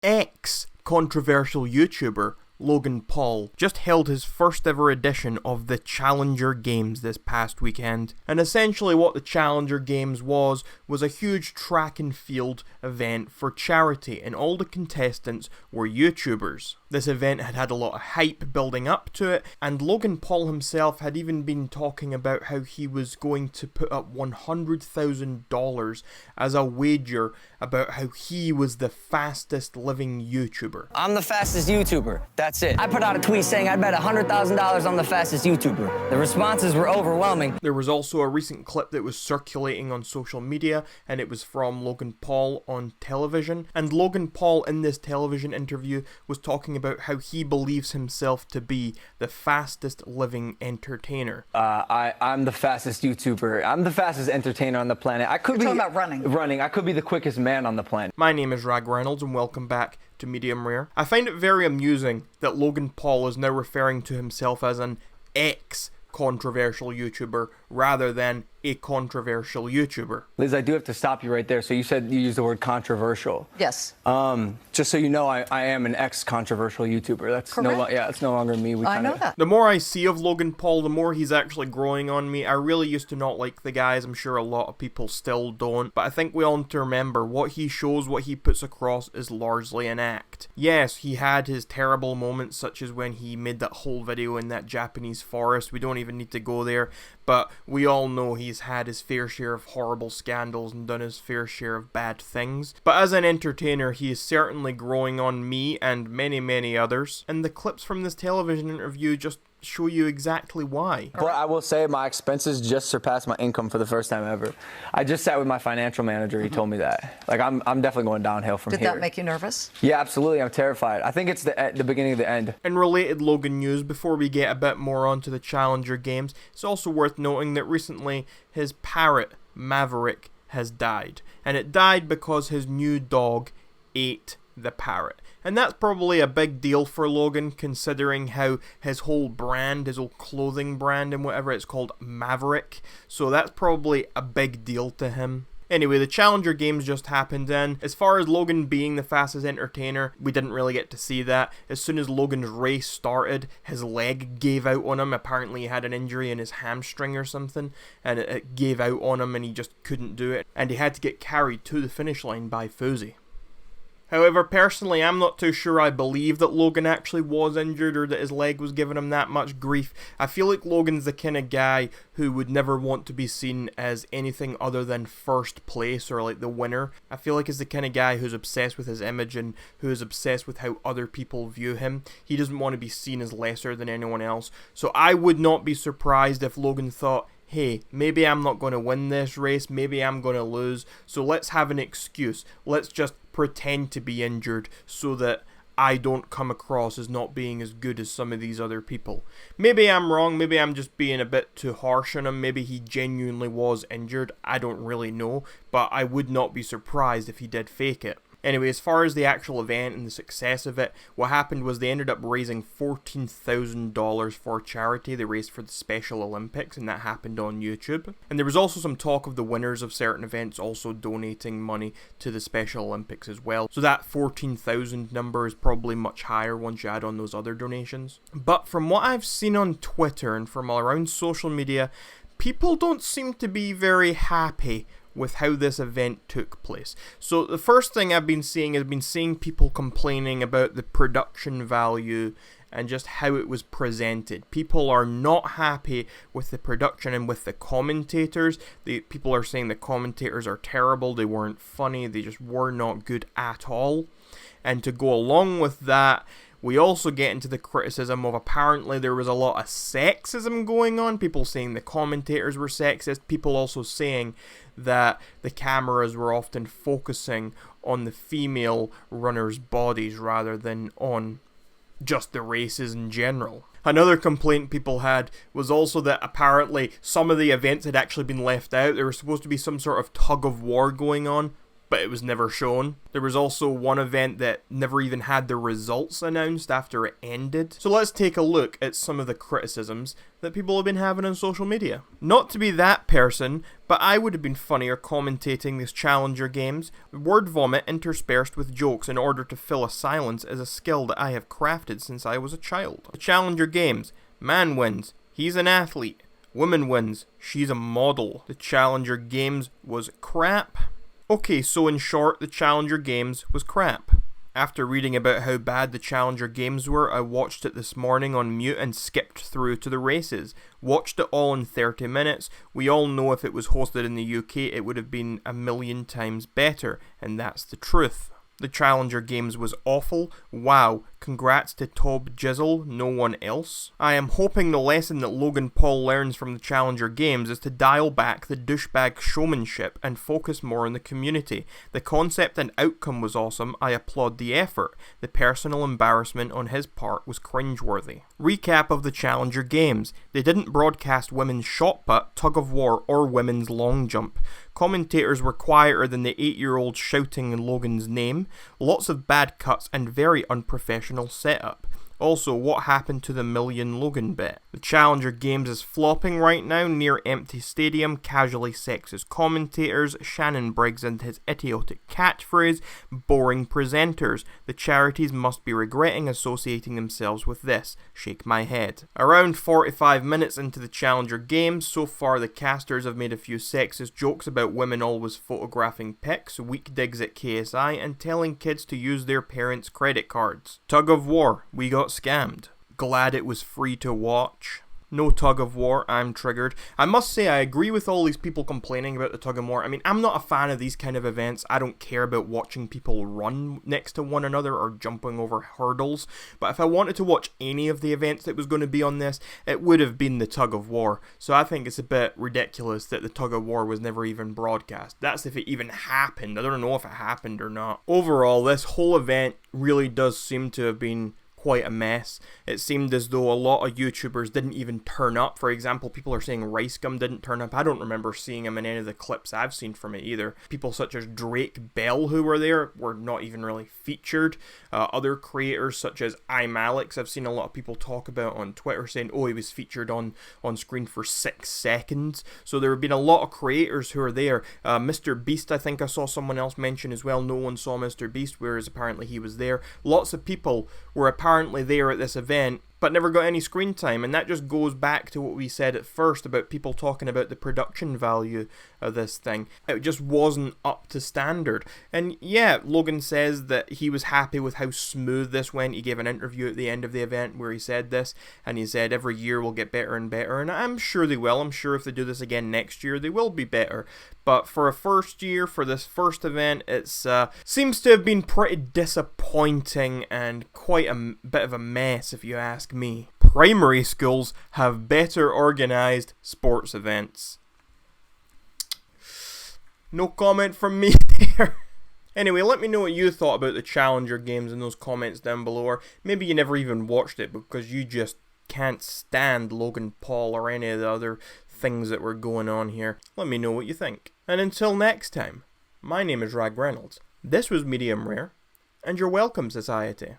Ex-controversial YouTuber Logan Paul just held his first ever edition of the Challenger Games this past weekend, and essentially what the Challenger Games was a huge track and field event for charity, and all the contestants were YouTubers. This event had had a lot of hype building up to it, and Logan Paul himself had even been talking about how he was going to put up $100,000 as a wager about how he was the fastest living YouTuber. I'm the fastest YouTuber. That's it. I put out a tweet saying I'd bet $100,000 I'm the fastest YouTuber. The responses were overwhelming. There was also a recent clip that was circulating on social media, and it was from Logan Paul on television. And Logan Paul in this television interview was talking about how he believes himself to be the fastest living entertainer. I'm the fastest YouTuber. I'm the fastest entertainer on the planet. I could be talking about running. Running. I could be the quickest man on the planet. My name is Rag Reynolds, and welcome back to Medium Rare. I find it very amusing that Logan Paul is now referring to himself as an ex-controversial YouTuber rather than a controversial YouTuber. Liz, I do have to stop you right there. So you said you used the word controversial. Yes. Just so you know, I am an ex-controversial YouTuber. That's Correct. It's no longer me. I know that. The more I see of Logan Paul, the more he's actually growing on me. I really used to not like the guys. I'm sure a lot of people still don't. But I think we all need to remember what he shows, what he puts across is largely an act. Yes, he had his terrible moments, such as when he made that whole video in that Japanese forest. We don't even need to go there. But we all know he's had his fair share of horrible scandals and done his fair share of bad things. But as an entertainer, he is certainly growing on me and many, many others. And the clips from this television interview just show you exactly why. But I will say my expenses just surpassed my income for the first time ever. I just sat with my financial manager. He told me that. Like, I'm definitely going downhill from here. Did that make you nervous? Yeah, absolutely. I'm terrified. I think it's the beginning of the end. In related Logan news, before we get a bit more onto the Challenger Games, it's also worth noting that recently his parrot, Maverick, has died. And it died because his new dog ate the parrot. And that's probably a big deal for Logan, considering how his whole brand, his whole clothing brand and whatever, it's called Maverick. So that's probably a big deal to him. Anyway, the Challenger Games just happened, and as far as Logan being the fastest entertainer, we didn't really get to see that. As soon as Logan's race started, his leg gave out on him. Apparently he had an injury in his hamstring or something, and it gave out on him and he just couldn't do it. And he had to get carried to the finish line by Fousey. However, personally, I'm not too sure I believe that Logan actually was injured or that his leg was giving him that much grief. I feel like Logan's the kind of guy who would never want to be seen as anything other than first place or like the winner. I feel like he's the kind of guy who's obsessed with his image and who is obsessed with how other people view him. He doesn't want to be seen as lesser than anyone else. So I would not be surprised if Logan thought, hey, maybe I'm not going to win this race, maybe I'm going to lose, so let's have an excuse. Let's just pretend to be injured so that I don't come across as not being as good as some of these other people. Maybe I'm wrong, maybe I'm just being a bit too harsh on him, maybe he genuinely was injured, I don't really know, but I would not be surprised if he did fake it. Anyway, as far as the actual event and the success of it, what happened was they ended up raising $14,000 for charity. They raised for the Special Olympics, and that happened on YouTube. And there was also some talk of the winners of certain events also donating money to the Special Olympics as well. So that 14,000 number is probably much higher once you add on those other donations. But from what I've seen on Twitter and from around social media, people don't seem to be very happy with how this event took place. So the first thing I've been seeing people complaining about the production value and just how it was presented. People are not happy with the production and with the commentators. People are saying the commentators are terrible, they weren't funny, they just were not good at all. And to go along with that, we also get into the criticism of apparently there was a lot of sexism going on. People saying the commentators were sexist. People also saying that the cameras were often focusing on the female runners' bodies rather than on just the races in general. Another complaint people had was also that apparently some of the events had actually been left out. There was supposed to be some sort of tug of war going on. but it was never shown. There was also one event that never even had the results announced after it ended. So let's take a look at some of the criticisms that people have been having on social media. Not to be that person, but I would have been funnier commentating these Challenger games. Word vomit interspersed with jokes in order to fill a silence is a skill that I have crafted since I was a child. The Challenger games. Man wins. He's an athlete. Woman wins. She's a model. The Challenger games was crap. Okay, so in short, the Challenger games was crap. After reading about how bad the Challenger games were, I watched it this morning on mute and skipped through to the races. Watched it all in 30 minutes. We all know if it was hosted in the UK, it would have been a million times better, and that's the truth. The Challenger games was awful. Wow, congrats to Tob Jizzle, no one else. I am hoping the lesson that Logan Paul learns from the Challenger games is to dial back the douchebag showmanship and focus more on the community. The concept and outcome was awesome, I applaud the effort. The personal embarrassment on his part was cringeworthy. Recap of the Challenger games. They didn't broadcast women's shot put, tug of war, or women's long jump. Commentators were quieter than the 8-year-old shouting Logan's name. Lots of bad cuts and very unprofessional setup. Also, what happened to the million Logan bet? The Challenger games is flopping right now, near empty stadium, casually sexist commentators, Shannon Briggs and his idiotic catchphrase, boring presenters. The charities must be regretting associating themselves with this. Shake my head. Around 45 minutes into the Challenger games, so far the casters have made a few sexist jokes about women always photographing pics, weak digs at KSI, and telling kids to use their parents' credit cards. Tug of war. We got scammed. Glad it was free to watch. No tug of war, I'm triggered. I must say I agree with all these people complaining about the tug of war. I mean, I'm not a fan of these kind of events. I don't care about watching people run next to one another or jumping over hurdles. But if I wanted to watch any of the events that was going to be on this, it would have been the tug of war. So I think it's a bit ridiculous that the tug of war was never even broadcast. That's if it even happened. I don't know if it happened or not. Overall, this whole event really does seem to have been quite a mess. It seemed as though a lot of YouTubers didn't even turn up. For example, people are saying Rice Gum didn't turn up. I don't remember seeing him in any of the clips I've seen from it either. People such as Drake Bell who were there were not even really featured. Other creators such as iMalix, I've seen a lot of people talk about on Twitter saying, oh, he was featured on screen for 6 seconds. So there have been a lot of creators who are there. Mr. Beast, I think I saw someone else mention as well. No one saw Mr. Beast, whereas apparently he was there. Lots of people were apparently there at this event but never got any screen time, and that just goes back to what we said at first about people talking about the production value of this thing. It just wasn't up to standard. And yeah, Logan says that he was happy with how smooth this went. He gave an interview at the end of the event where he said this, and he said every year will get better and better, and I'm sure they will. I'm sure if they do this again next year, they will be better. But for a first year, for this first event, it's seems to have been pretty disappointing and quite a bit of a mess if you ask me. Primary schools have better organised sports events. No comment from me there. Anyway, let me know what you thought about the Challenger games in those comments down below, or maybe you never even watched it because you just can't stand Logan Paul or any of the other things that were going on here. Let me know what you think. And until next time, my name is Rag Reynolds. This was Medium Rare, and you're welcome, society.